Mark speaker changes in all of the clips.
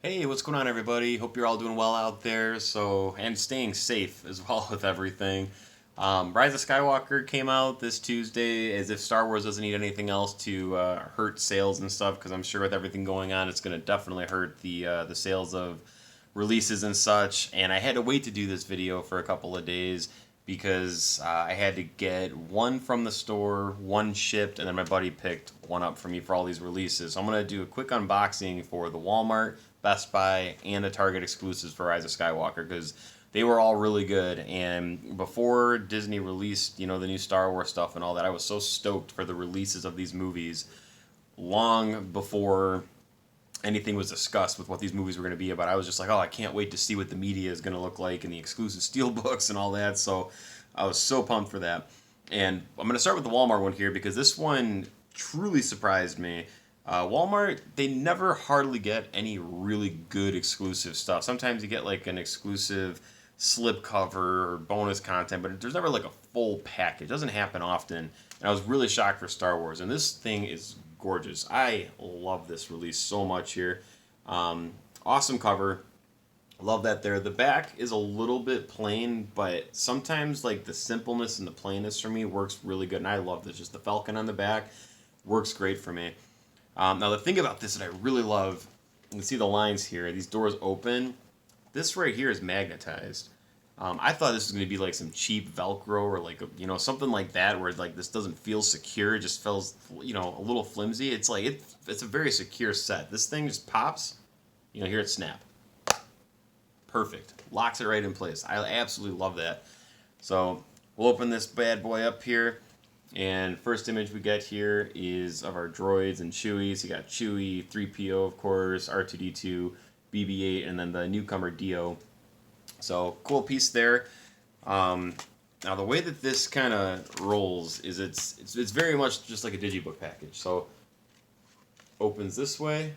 Speaker 1: Hey, what's going on, everybody? Hope you're all doing well out there. And staying safe as well with everything. Rise of Skywalker came out this Tuesday, as if Star Wars doesn't need anything else to hurt sales and stuff. Because I'm sure with everything going on, it's going to definitely hurt the sales of releases and such. And I had to wait to do this video for a couple of days because I had to get one from the store, one shipped, and then my buddy picked one up for me for all these releases. So I'm going to do a quick unboxing for the Walmart, Best Buy, and the Target exclusives for Rise of Skywalker because they were all really good. And before Disney released, the new Star Wars stuff and all that, I was so stoked for the releases of these movies long before anything was discussed with what these movies were going to be about. I was just like, oh, I can't wait to see what the media is going to look like and the exclusive steel books and all that. So I was so pumped for that. And I'm going to start with the Walmart one here because this one truly surprised me. Walmart, they never hardly get any really good exclusive stuff. Sometimes you get like an exclusive slip cover or bonus content, but there's never like a full package. It doesn't happen often. And I was really shocked for Star Wars. And this thing is gorgeous. I love this release so much here. Awesome cover. Love that there. The back is a little bit plain, but sometimes like the simpleness and the plainness for me works really good. And I love this. Just the Falcon on the back works great for me. Now the thing about this that I really love, you can see the lines here. These doors open. This right here is magnetized. I thought this was going to be like some cheap Velcro or like something like that where like this doesn't feel secure. It just feels a little flimsy. It's like it's a very secure set. This thing just pops. Hear it snap. Perfect. Locks it right in place. I absolutely love that. So we'll open this bad boy up here. And first image we get here is of our droids and Chewie. So you got Chewie, 3PO, of course, R2D2, BB-8, and then the newcomer Dio. So cool piece there. Now the way that this kind of rolls is it's very much just like a digibook package. So opens this way,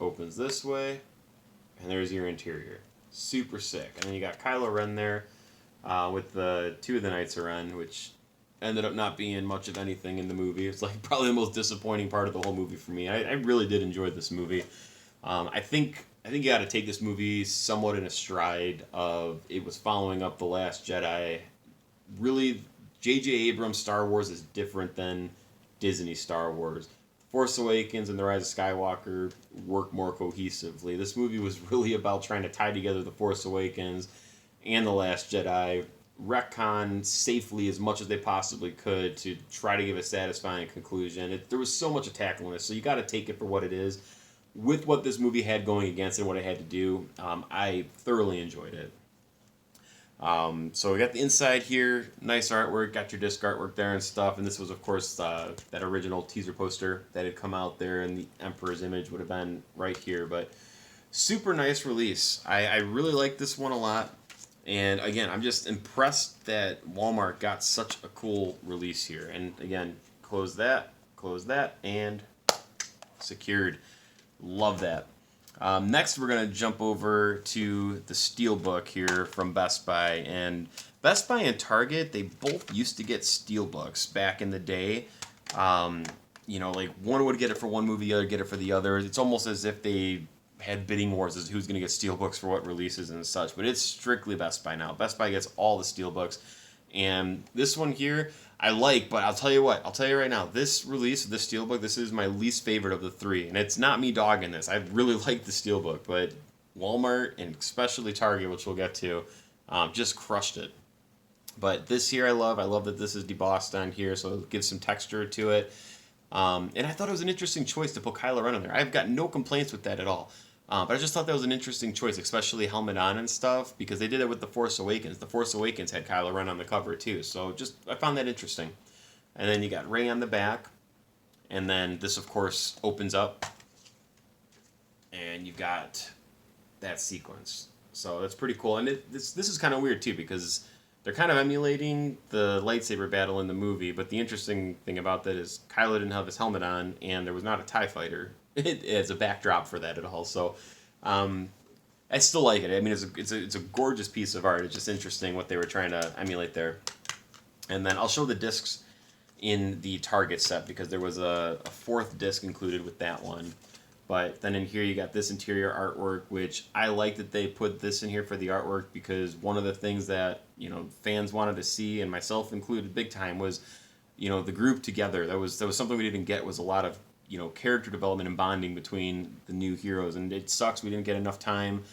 Speaker 1: and there's your interior. Super sick. And then you got Kylo Ren there with the two of the Knights of Ren, which ended up not being much of anything in the movie. It's like probably the most disappointing part of the whole movie for me. I really did enjoy this movie. I think you got to take this movie somewhat in a stride of it was following up The Last Jedi. Really, J.J. Abrams' Star Wars is different than Disney Star Wars. Force Awakens and The Rise of Skywalker work more cohesively. This movie was really about trying to tie together The Force Awakens and The Last Jedi, retcon safely as much as they possibly could to try to give a satisfying conclusion. There was so much to tackle in this, so you got to take it for what it is. With what this movie had going against it and what it had to do, I thoroughly enjoyed it. So we got the inside here, nice artwork, got your disc artwork there and stuff, and this was of course that original teaser poster that had come out there, and the Emperor's image would have been right here, but super nice release. I really like this one a lot, and again, I'm just impressed that Walmart got such a cool release here, and again, close that, and secured. Love that. Next, we're going to jump over to the Steelbook here from Best Buy. And Best Buy and Target, they both used to get Steelbooks back in the day. Like one would get it for one movie, the other get it for the other. It's almost as if they had bidding wars as who's going to get Steelbooks for what releases and such. But it's strictly Best Buy now. Best Buy gets all the Steelbooks. And this one here, I like, but I'll tell you right now, this release of the Steelbook, this is my least favorite of the three. And it's not me dogging this. I really like the Steelbook, but Walmart and especially Target, which we'll get to, just crushed it. But this here I love. I love that this is debossed on here, so it gives some texture to it. And I thought it was an interesting choice to put Kylo Ren on there. I've got no complaints with that at all. But I just thought that was an interesting choice, especially helmet on and stuff, because they did it with The Force Awakens. The Force Awakens had Kylo Ren on the cover too, so I found that interesting. And then you got Rey on the back, and then this, of course, opens up, and you got that sequence. So that's pretty cool. And this is kind of weird too, because they're kind of emulating the lightsaber battle in the movie, but the interesting thing about that is Kylo didn't have his helmet on, and there was not a TIE fighter as a backdrop for that at all. So I still like it. I mean, it's a gorgeous piece of art. It's just interesting what they were trying to emulate there. And then I'll show the discs in the Target set because there was a fourth disc included with that one. But then in here you got this interior artwork, which I like that they put this in here for the artwork, because one of the things that, you know, fans wanted to see, and myself included big time, was, you know, the group together. That was something we didn't get, was a lot of, you know, character development and bonding between the new heroes, and it sucks we didn't get enough time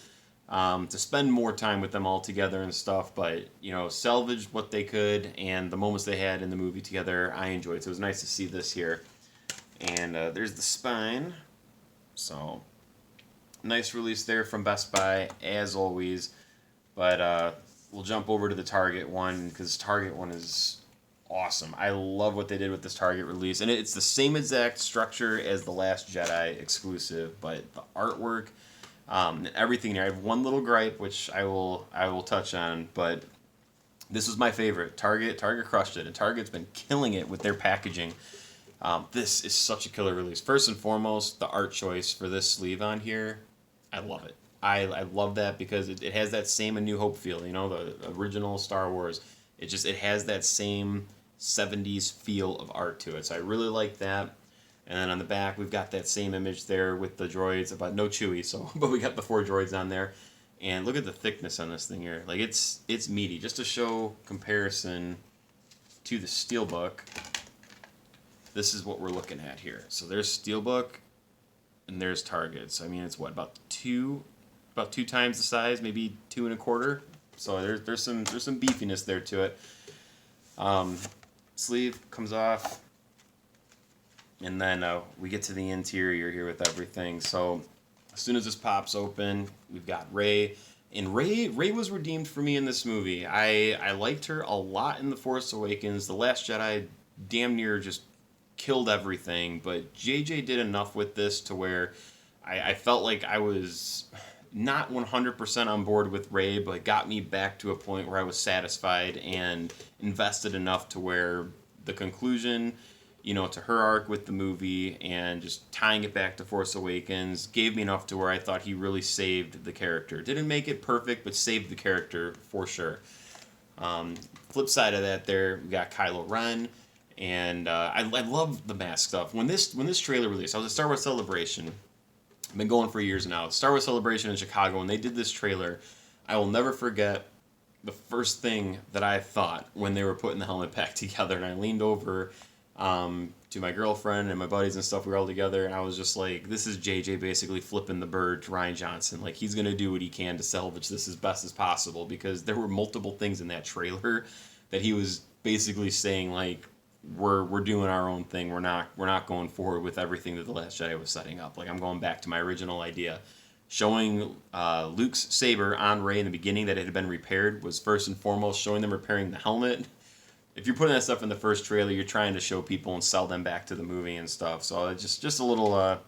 Speaker 1: to spend more time with them all together and stuff. But, you know, salvaged what they could, and the moments they had in the movie together I enjoyed. So it was nice to see this here. And there's the spine. So nice release there from Best Buy as always. But we'll jump over to the Target one, because Target one is awesome. I love what they did with this Target release, and it's the same exact structure as the Last Jedi exclusive, but the artwork, everything here. I have one little gripe, which I will touch on, but this was my favorite. Target crushed it, and Target's been killing it with their packaging. This is such a killer release. First and foremost, the art choice for this sleeve on here, I love it. I love that, because it has that same A New Hope feel, you know, the original Star Wars. It has that same 70s feel of art to it. So I really like that. And then on the back, we've got that same image there with the droids, but no Chewie, so but we got the 4 droids on there. And look at the thickness on this thing here. Like, it's meaty. Just to show comparison to the Steelbook, this is what we're looking at here. So there's Steelbook, and there's Target. So I mean, it's what, about two times the size, maybe 2 1/4. So there's some beefiness there to it. Sleeve comes off, and then we get to the interior here with everything. So as soon as this pops open, we've got Rey. And Rey was redeemed for me in this movie. I liked her a lot in The Force Awakens. The Last Jedi damn near just killed everything, but JJ did enough with this to where I felt like I was not 100% on board with Rey, but got me back to a point where I was satisfied and invested enough to where the conclusion, you know, to her arc with the movie and just tying it back to Force Awakens gave me enough to where I thought he really saved the character. Didn't make it perfect, but saved the character for sure. Flip side of that, there we got Kylo Ren, and I love the mask stuff. When this trailer released, I was at Star Wars Celebration. I've been going for years now. Star Wars Celebration in Chicago, when they did this trailer, I will never forget the first thing that I thought when they were putting the helmet back together. And I leaned over to my girlfriend and my buddies and stuff. We were all together, and I was just like, this is JJ basically flipping the bird to Rian Johnson. Like, he's going to do what he can to salvage this as best as possible, because there were multiple things in that trailer that he was basically saying, like, we're doing our own thing. We're not going forward with everything that The Last Jedi was setting up. Like, I'm going back to my original idea. Showing Luke's saber on Rey in the beginning that it had been repaired was first and foremost showing them repairing the helmet. If you're putting that stuff in the first trailer, you're trying to show people and sell them back to the movie and stuff. So just a little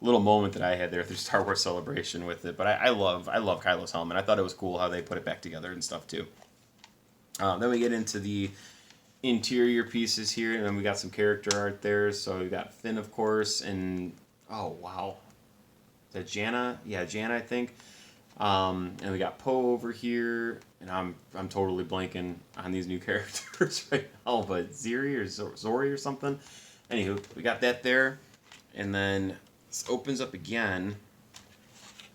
Speaker 1: moment that I had there through Star Wars Celebration with it. But I love Kylo's helmet. I thought it was cool how they put it back together and stuff too. Then we get into the interior pieces here, and then we got some character art there. So we got Finn, of course, and oh wow, is that Janna? Yeah, Janna, I think. And we got Poe over here, and I'm totally blanking on these new characters right now, but Ziri or Zori or something. Anywho, we got that there, and then this opens up again,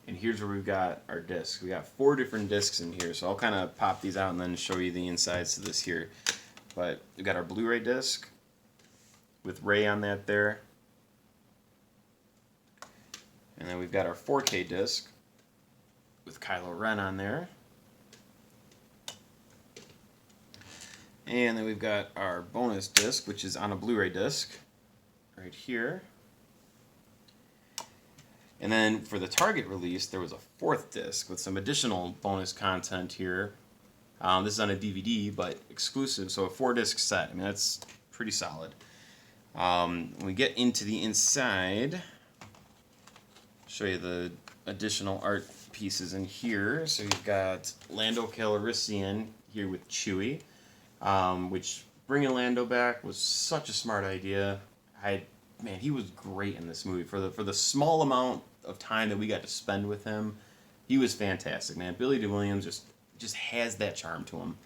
Speaker 1: and here's where we've got our disc. We got 4 different discs in here, so I'll kind of pop these out and then show you the insides of this here. But we got our Blu-ray disc with Rey on that there. And then we've got our 4K disc with Kylo Ren on there. And then we've got our bonus disc, which is on a Blu-ray disc right here. And then for the Target release, there was a 4th disc with some additional bonus content here. This is on a DVD, but exclusive, so a 4-disc set. I mean, that's pretty solid. When we get into the inside, show you the additional art pieces in here. So you've got Lando Calrissian here with Chewie, which bringing Lando back was such a smart idea. Man, he was great in this movie. For the small amount of time that we got to spend with him, he was fantastic, man. Billy Dee Williams just has that charm to him.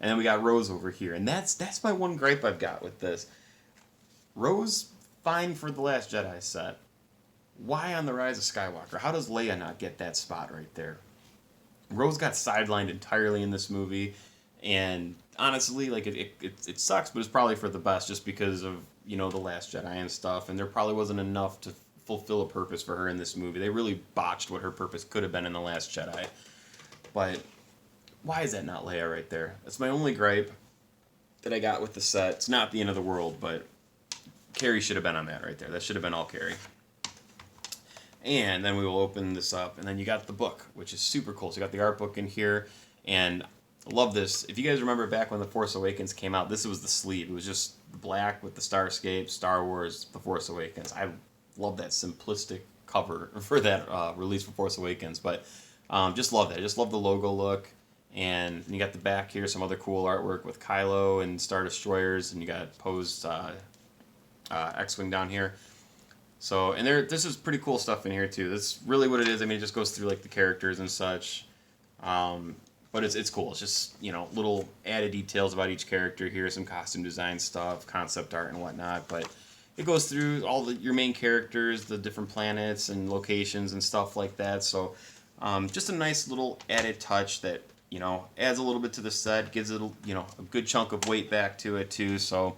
Speaker 1: And then we got Rose over here, and that's my one gripe I've got with this. Rose, fine for the Last Jedi set. why on the Rise of Skywalker? How does Leia not get that spot right there? Rose got sidelined entirely in this movie, and honestly, like it sucks, but it's probably for the best, just because of the Last Jedi and stuff. And there probably wasn't enough to fulfill a purpose for her in this movie. They really botched what her purpose could have been in the Last Jedi. But why is that not Leia right there? That's my only gripe that I got with the set. It's not the end of the world, but Carrie should have been on that right there. That should have been all Carrie. And then we will open this up, and then you got the book, which is super cool. So you got the art book in here, and I love this. If you guys remember back when The Force Awakens came out, this was the sleeve. It was just black with the Starscape, Star Wars, The Force Awakens. I love that simplistic cover for that release for Force Awakens, but just love that. Just love the logo look. And you got the back here, some other cool artwork with Kylo and Star Destroyers, and you got posed X-Wing down here. So, and this is pretty cool stuff in here too. That's really what it is. I mean, it just goes through like the characters and such. But it's cool. It's just, little added details about each character here, some costume design stuff, concept art and whatnot. But it goes through all your main characters, the different planets and locations and stuff like that. So, just a nice little added touch that, adds a little bit to the set, gives it, a good chunk of weight back to it too. So,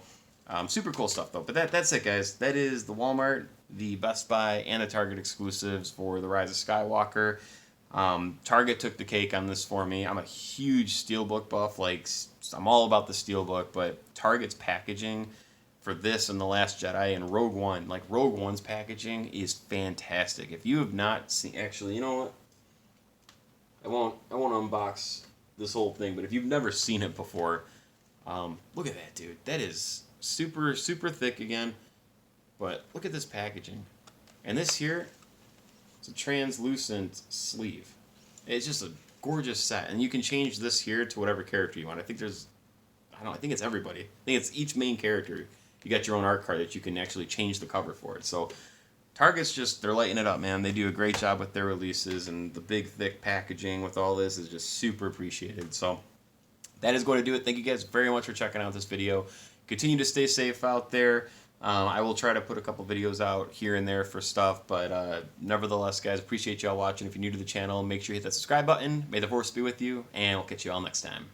Speaker 1: super cool stuff though. But that's it, guys. That is the Walmart, the Best Buy, and the Target exclusives for the Rise of Skywalker. Target took the cake on this for me. I'm a huge Steelbook buff. Like, I'm all about the Steelbook, but Target's packaging for this and The Last Jedi and Rogue One, like Rogue One's packaging is fantastic. If you have not seen, actually, you know what? I won't unbox this whole thing, but if you've never seen it before, look at that, dude. That is super, super thick again. But look at this packaging. And this here, it's a translucent sleeve. It's just a gorgeous set. And you can change this here to whatever character you want. I think I think it's everybody. I think it's each main character. You got your own art card that you can actually change the cover for it. So Target's they're lighting it up, man. They do a great job with their releases, and the big, thick packaging with all this is just super appreciated. So that is going to do it. Thank you guys very much for checking out this video. Continue to stay safe out there. I will try to put a couple videos out here and there for stuff, but nevertheless, guys, appreciate y'all watching. If you're new to the channel, make sure you hit that subscribe button. May the Force be with you, and we'll catch you all next time.